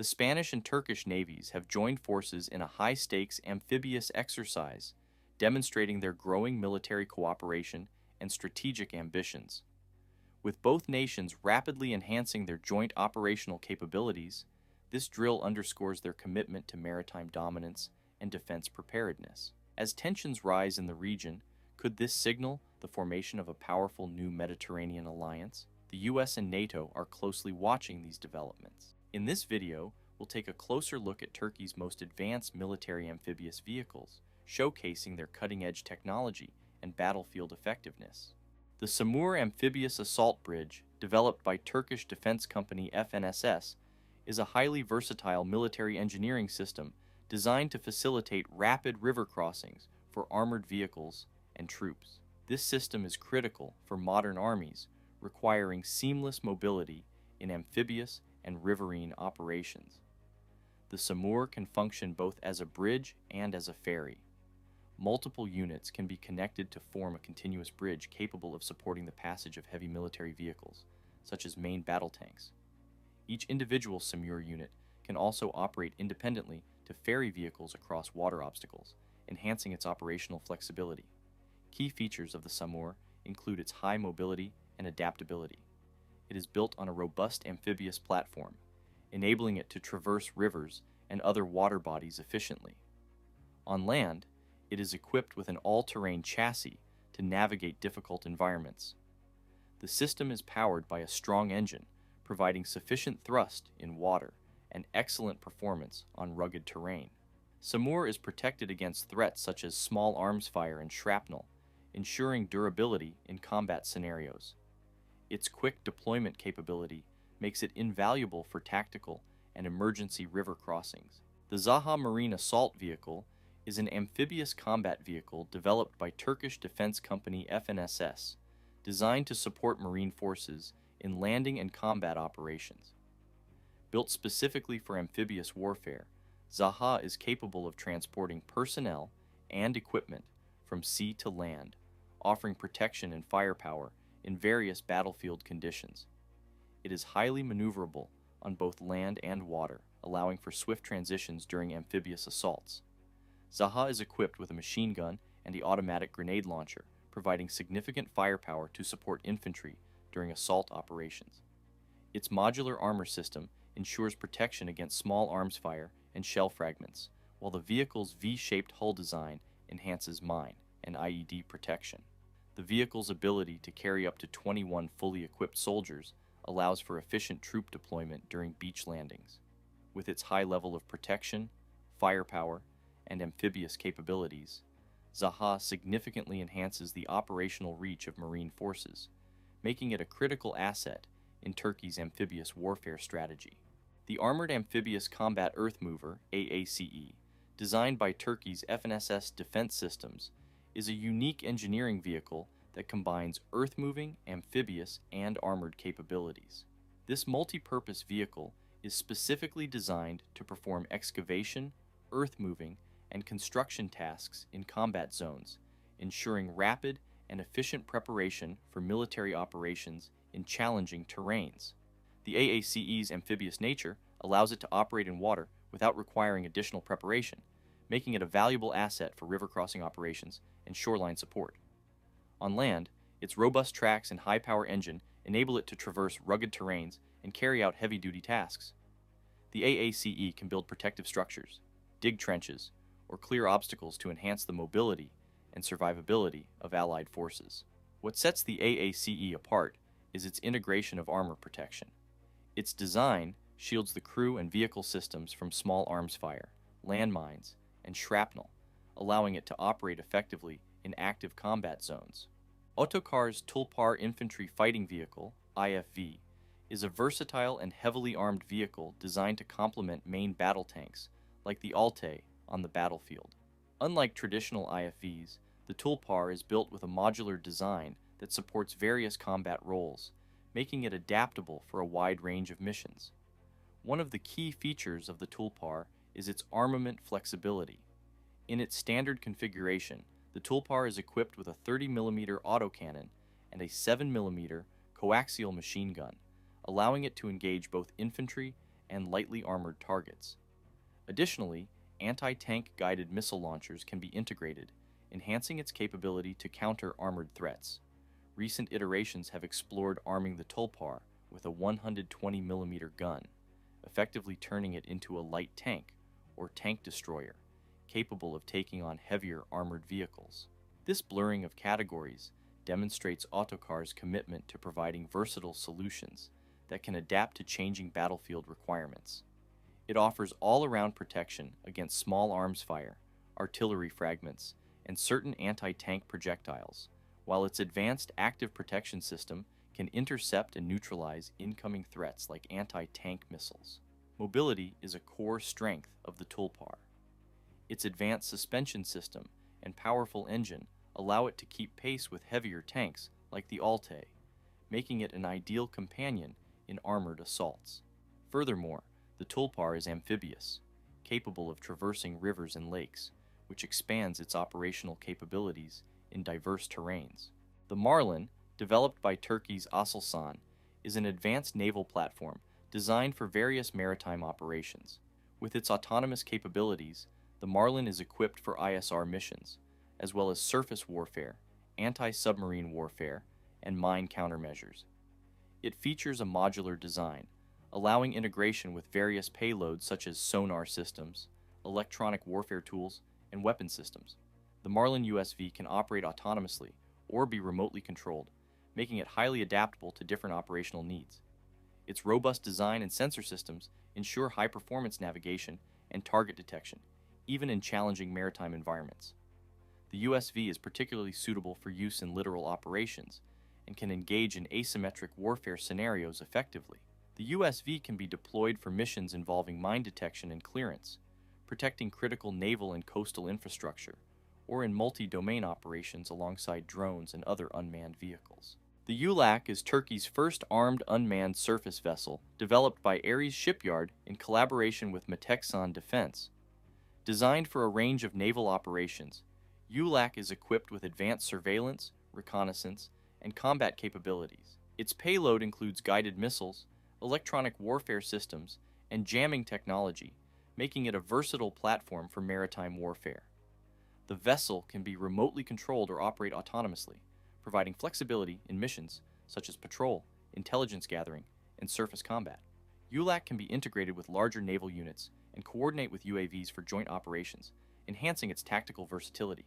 The Spanish and Turkish navies have joined forces in a high-stakes amphibious exercise, demonstrating their growing military cooperation and strategic ambitions. With both nations rapidly enhancing their joint operational capabilities, this drill underscores their commitment to maritime dominance and defense preparedness. As tensions rise in the region, could this signal the formation of a powerful new Mediterranean alliance? The US and NATO are closely watching these developments. In this video, we'll take a closer look at Turkey's most advanced military amphibious vehicles, showcasing their cutting-edge technology and battlefield effectiveness. The Samur Amphibious Assault Bridge, developed by Turkish defense company FNSS, is a highly versatile military engineering system designed to facilitate rapid river crossings for armored vehicles and troops. This system is critical for modern armies, requiring seamless mobility in amphibious and riverine operations. The Samur can function both as a bridge and as a ferry. Multiple units can be connected to form a continuous bridge capable of supporting the passage of heavy military vehicles, such as main battle tanks. Each individual Samur unit can also operate independently to ferry vehicles across water obstacles, enhancing its operational flexibility. Key features of the Samur include its high mobility and adaptability. It is built on a robust amphibious platform, enabling it to traverse rivers and other water bodies efficiently. On land, it is equipped with an all-terrain chassis to navigate difficult environments. The system is powered by a strong engine, providing sufficient thrust in water and excellent performance on rugged terrain. Samur is protected against threats such as small arms fire and shrapnel, ensuring durability in combat scenarios. Its quick deployment capability makes it invaluable for tactical and emergency river crossings. The Zaha Marine Assault Vehicle is an amphibious combat vehicle developed by Turkish defense company FNSS, designed to support marine forces in landing and combat operations. Built specifically for amphibious warfare, Zaha is capable of transporting personnel and equipment from sea to land, offering protection and firepower in various battlefield conditions. It is highly maneuverable on both land and water, allowing for swift transitions during amphibious assaults. Zaha is equipped with a machine gun and the automatic grenade launcher, providing significant firepower to support infantry during assault operations. Its modular armor system ensures protection against small arms fire and shell fragments, while the vehicle's V-shaped hull design enhances mine and IED protection. The vehicle's ability to carry up to 21 fully equipped soldiers allows for efficient troop deployment during beach landings. With its high level of protection, firepower, and amphibious capabilities, Zaha significantly enhances the operational reach of marine forces, making it a critical asset in Turkey's amphibious warfare strategy. The Armored Amphibious Combat Earth Mover, AACE, designed by Turkey's FNSS Defense Systems, is a unique engineering vehicle that combines earth-moving, amphibious, and armored capabilities. This multi-purpose vehicle is specifically designed to perform excavation, earth-moving, and construction tasks in combat zones, ensuring rapid and efficient preparation for military operations in challenging terrains. The AACE's amphibious nature allows it to operate in water without requiring additional preparation, making it a valuable asset for river crossing operations and shoreline support. On land, its robust tracks and high-power engine enable it to traverse rugged terrains and carry out heavy-duty tasks. The AACE can build protective structures, dig trenches, or clear obstacles to enhance the mobility and survivability of Allied forces. What sets the AACE apart is its integration of armor protection. Its design shields the crew and vehicle systems from small arms fire, landmines, and shrapnel, allowing it to operate effectively in active combat zones. Otokar's Tulpar Infantry Fighting Vehicle, IFV, is a versatile and heavily armed vehicle designed to complement main battle tanks, like the Altay, on the battlefield. Unlike traditional IFVs, the Tulpar is built with a modular design that supports various combat roles, making it adaptable for a wide range of missions. One of the key features of the Tulpar is its armament flexibility. In its standard configuration, the Tulpar is equipped with a 30mm autocannon and a 7mm coaxial machine gun, allowing it to engage both infantry and lightly armored targets. Additionally, anti-tank guided missile launchers can be integrated, enhancing its capability to counter armored threats. Recent iterations have explored arming the Tulpar with a 120mm gun, effectively turning it into a light tank, or tank destroyer, capable of taking on heavier armored vehicles. This blurring of categories demonstrates Autocar's commitment to providing versatile solutions that can adapt to changing battlefield requirements. It offers all-around protection against small arms fire, artillery fragments, and certain anti-tank projectiles, while its advanced active protection system can intercept and neutralize incoming threats like anti-tank missiles. Mobility is a core strength of the Tulpar. Its advanced suspension system and powerful engine allow it to keep pace with heavier tanks like the Alte, making it an ideal companion in armored assaults. Furthermore, the Tulpar is amphibious, capable of traversing rivers and lakes, which expands its operational capabilities in diverse terrains. The Marlin, developed by Turkey's Aselsan, is an advanced naval platform designed for various maritime operations. With its autonomous capabilities, the Marlin is equipped for ISR missions, as well as surface warfare, anti-submarine warfare, and mine countermeasures. It features a modular design, allowing integration with various payloads such as sonar systems, electronic warfare tools, and weapon systems. The Marlin USV can operate autonomously or be remotely controlled, making it highly adaptable to different operational needs. Its robust design and sensor systems ensure high-performance navigation and target detection, even in challenging maritime environments. The USV is particularly suitable for use in littoral operations and can engage in asymmetric warfare scenarios effectively. The USV can be deployed for missions involving mine detection and clearance, protecting critical naval and coastal infrastructure, or in multi-domain operations alongside drones and other unmanned vehicles. The ULAC is Turkey's first armed unmanned surface vessel, developed by Ares Shipyard in collaboration with Meteksan Defense. Designed for a range of naval operations, ULAC is equipped with advanced surveillance, reconnaissance, and combat capabilities. Its payload includes guided missiles, electronic warfare systems, and jamming technology, making it a versatile platform for maritime warfare. The vessel can be remotely controlled or operate autonomously, providing flexibility in missions such as patrol, intelligence gathering, and surface combat. ULAC can be integrated with larger naval units and coordinate with UAVs for joint operations, enhancing its tactical versatility.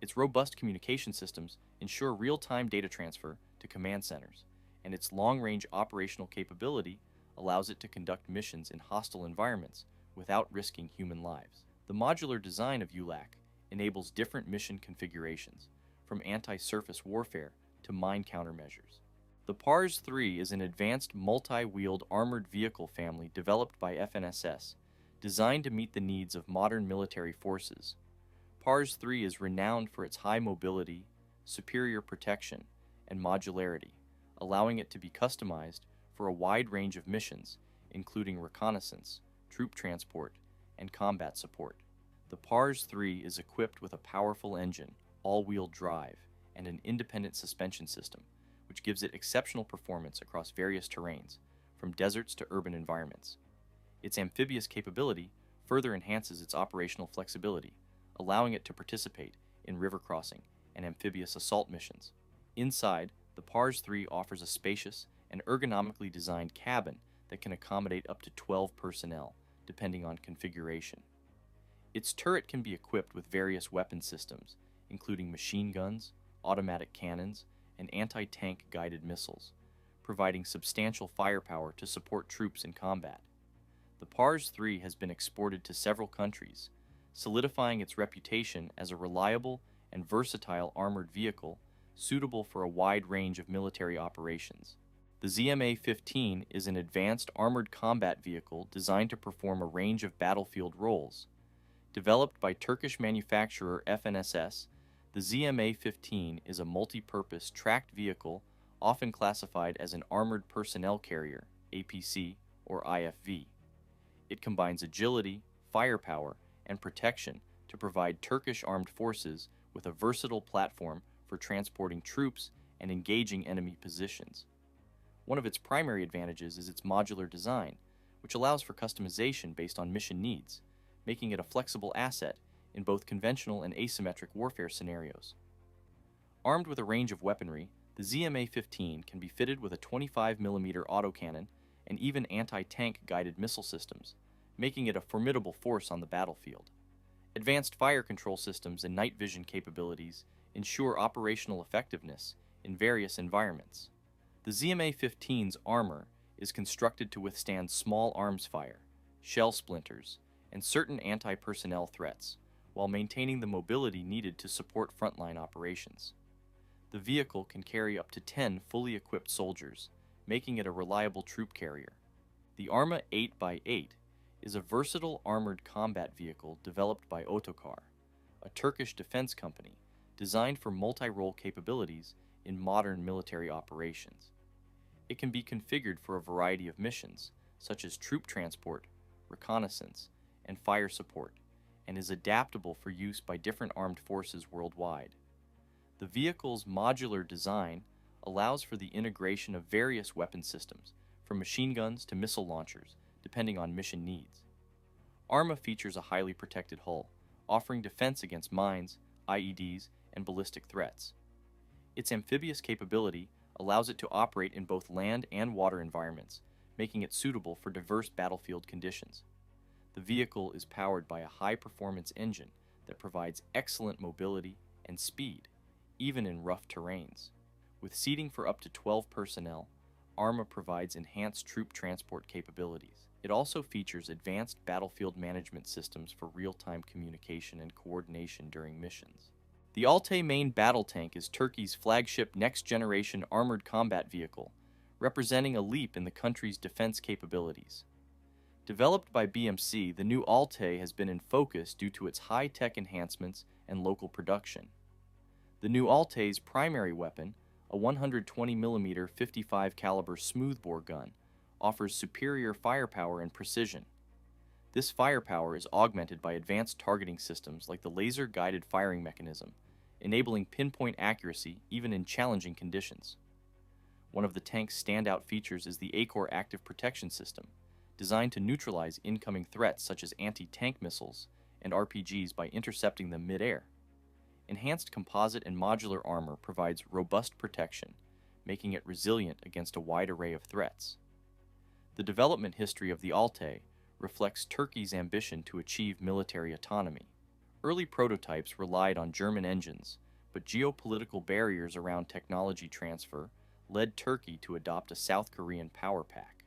Its robust communication systems ensure real-time data transfer to command centers, and its long-range operational capability allows it to conduct missions in hostile environments without risking human lives. The modular design of ULAC enables different mission configurations, from anti-surface warfare to mine countermeasures. The PARS-3 is an advanced multi-wheeled armored vehicle family developed by FNSS, designed to meet the needs of modern military forces. PARS-3 is renowned for its high mobility, superior protection, and modularity, allowing it to be customized for a wide range of missions, including reconnaissance, troop transport, and combat support. The PARS-3 is equipped with a powerful engine, all-wheel drive, and an independent suspension system, which gives it exceptional performance across various terrains, from deserts to urban environments. Its amphibious capability further enhances its operational flexibility, allowing it to participate in river crossing and amphibious assault missions. Inside, the PARS-3 offers a spacious and ergonomically designed cabin that can accommodate up to 12 personnel, depending on configuration. Its turret can be equipped with various weapon systems, including machine guns, automatic cannons, and anti-tank guided missiles, providing substantial firepower to support troops in combat. The PARS-3 has been exported to several countries, solidifying its reputation as a reliable and versatile armored vehicle suitable for a wide range of military operations. The ZMA-15 is an advanced armored combat vehicle designed to perform a range of battlefield roles. Developed by Turkish manufacturer FNSS, the ZMA-15 is a multi-purpose tracked vehicle often classified as an Armored Personnel Carrier, APC, or IFV. It combines agility, firepower, and protection to provide Turkish armed forces with a versatile platform for transporting troops and engaging enemy positions. One of its primary advantages is its modular design, which allows for customization based on mission needs, making it a flexible asset in both conventional and asymmetric warfare scenarios. Armed with a range of weaponry, the ZMA-15 can be fitted with a 25mm autocannon and even anti-tank guided missile systems, making it a formidable force on the battlefield. Advanced fire control systems and night vision capabilities ensure operational effectiveness in various environments. The ZMA-15's armor is constructed to withstand small arms fire, shell splinters, and certain anti-personnel threats, while maintaining the mobility needed to support frontline operations. The vehicle can carry up to 10 fully equipped soldiers, making it a reliable troop carrier. The Arma 8x8 is a versatile armored combat vehicle developed by Otokar, a Turkish defense company designed for multi-role capabilities in modern military operations. It can be configured for a variety of missions, such as troop transport, reconnaissance, and fire support, and is adaptable for use by different armed forces worldwide. The vehicle's modular design allows for the integration of various weapon systems, from machine guns to missile launchers, depending on mission needs. Arma features a highly protected hull, offering defense against mines, IEDs, and ballistic threats. Its amphibious capability allows it to operate in both land and water environments, making it suitable for diverse battlefield conditions. The vehicle is powered by a high-performance engine that provides excellent mobility and speed, even in rough terrains. With seating for up to 12 personnel, Arma provides enhanced troop transport capabilities. It also features advanced battlefield management systems for real-time communication and coordination during missions. The Altay main battle tank is Turkey's flagship next-generation armored combat vehicle, representing a leap in the country's defense capabilities. Developed by BMC, the new Altay has been in focus due to its high-tech enhancements and local production. The new Altay's primary weapon, a 120mm 55 caliber smoothbore gun, offers superior firepower and precision. This firepower is augmented by advanced targeting systems like the laser-guided firing mechanism, enabling pinpoint accuracy even in challenging conditions. One of the tank's standout features is the ACOR active protection system, designed to neutralize incoming threats such as anti-tank missiles and RPGs by intercepting them mid-air. Enhanced composite and modular armor provides robust protection, making it resilient against a wide array of threats. The development history of the Altay reflects Turkey's ambition to achieve military autonomy. Early prototypes relied on German engines, but geopolitical barriers around technology transfer led Turkey to adopt a South Korean power pack.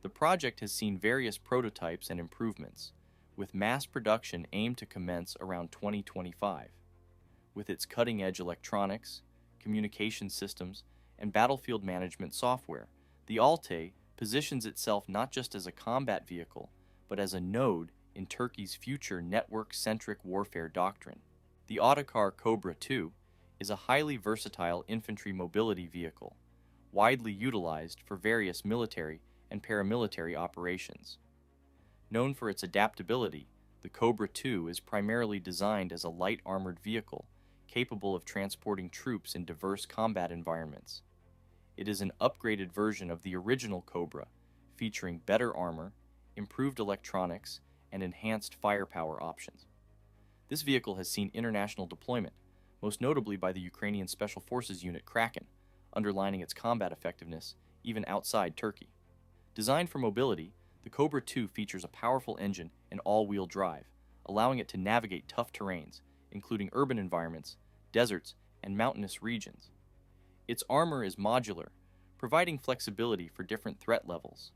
The project has seen various prototypes and improvements, with mass production aimed to commence around 2025. With its cutting-edge electronics, communication systems, and battlefield management software, the Altay positions itself not just as a combat vehicle, but as a node in Turkey's future network-centric warfare doctrine. The Otokar Cobra II is a highly versatile infantry mobility vehicle, widely utilized for various military and paramilitary operations. Known for its adaptability, the Cobra II is primarily designed as a light armored vehicle capable of transporting troops in diverse combat environments. It is an upgraded version of the original Cobra, featuring better armor, improved electronics, and enhanced firepower options. This vehicle has seen international deployment, most notably by the Ukrainian Special Forces unit Kraken, underlining its combat effectiveness even outside Turkey. Designed for mobility, the Cobra II features a powerful engine and all-wheel drive, allowing it to navigate tough terrains, including urban environments, deserts, and mountainous regions. Its armor is modular, providing flexibility for different threat levels.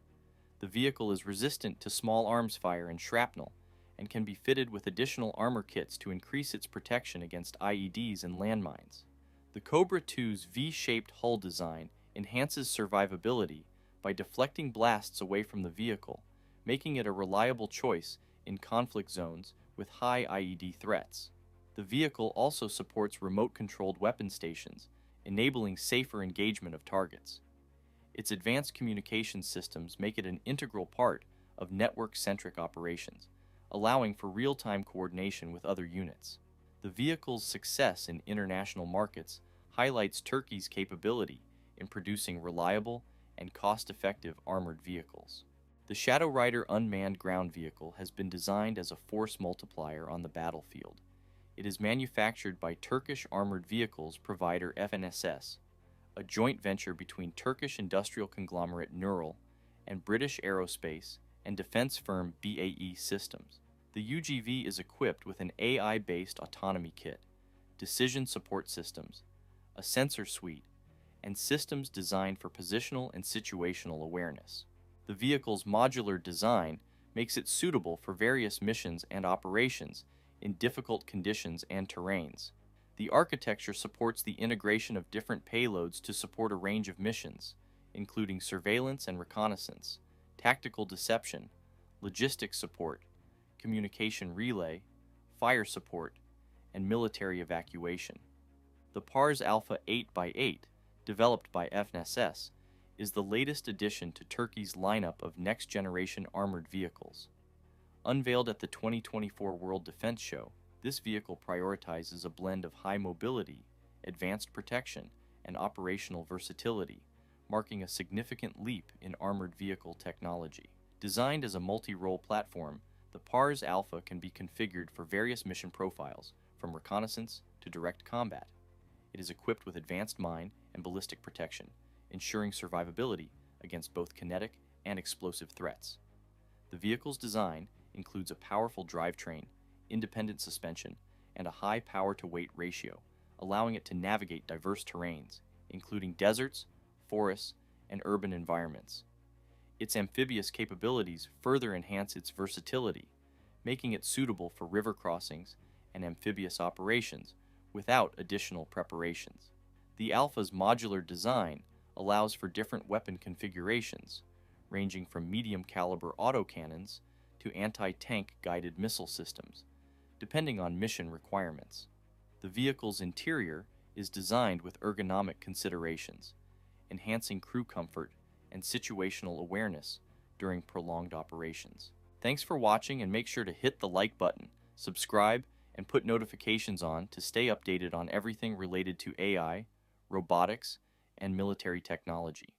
The vehicle is resistant to small arms fire and shrapnel, and can be fitted with additional armor kits to increase its protection against IEDs and landmines. The Cobra II's V-shaped hull design enhances survivability by deflecting blasts away from the vehicle, making it a reliable choice in conflict zones with high IED threats. The vehicle also supports remote-controlled weapon stations, enabling safer engagement of targets. Its advanced communication systems make it an integral part of network-centric operations, allowing for real-time coordination with other units. The vehicle's success in international markets highlights Turkey's capability in producing reliable and cost-effective armored vehicles. The Shadow Rider unmanned ground vehicle has been designed as a force multiplier on the battlefield. It is manufactured by Turkish armored vehicles provider FNSS, a joint venture between Turkish industrial conglomerate Neural and British aerospace and defense firm BAE Systems. The UGV is equipped with an AI-based autonomy kit, decision support systems, a sensor suite, and systems designed for positional and situational awareness. The vehicle's modular design makes it suitable for various missions and operations in difficult conditions and terrains. The architecture supports the integration of different payloads to support a range of missions, including surveillance and reconnaissance, tactical deception, logistics support, communication relay, fire support, and military evacuation. The PARS Alpha 8x8, developed by FNSS, is the latest addition to Turkey's lineup of next-generation armored vehicles. Unveiled at the 2024 World Defense Show, this vehicle prioritizes a blend of high mobility, advanced protection, and operational versatility, marking a significant leap in armored vehicle technology. Designed as a multi-role platform, the PARS Alpha can be configured for various mission profiles, from reconnaissance to direct combat. It is equipped with advanced mine and ballistic protection, ensuring survivability against both kinetic and explosive threats. The vehicle's design includes a powerful drivetrain, independent suspension, and a high power-to-weight ratio, allowing it to navigate diverse terrains, including deserts, forests, and urban environments. Its amphibious capabilities further enhance its versatility, making it suitable for river crossings and amphibious operations without additional preparations. The Alpha's modular design allows for different weapon configurations, ranging from medium-caliber autocannons to anti-tank guided missile systems, depending on mission requirements. The vehicle's interior is designed with ergonomic considerations, enhancing crew comfort and situational awareness during prolonged operations. Thanks for watching, and make sure to hit the like button, subscribe, and put notifications on to stay updated on everything related to AI, robotics, and military technology.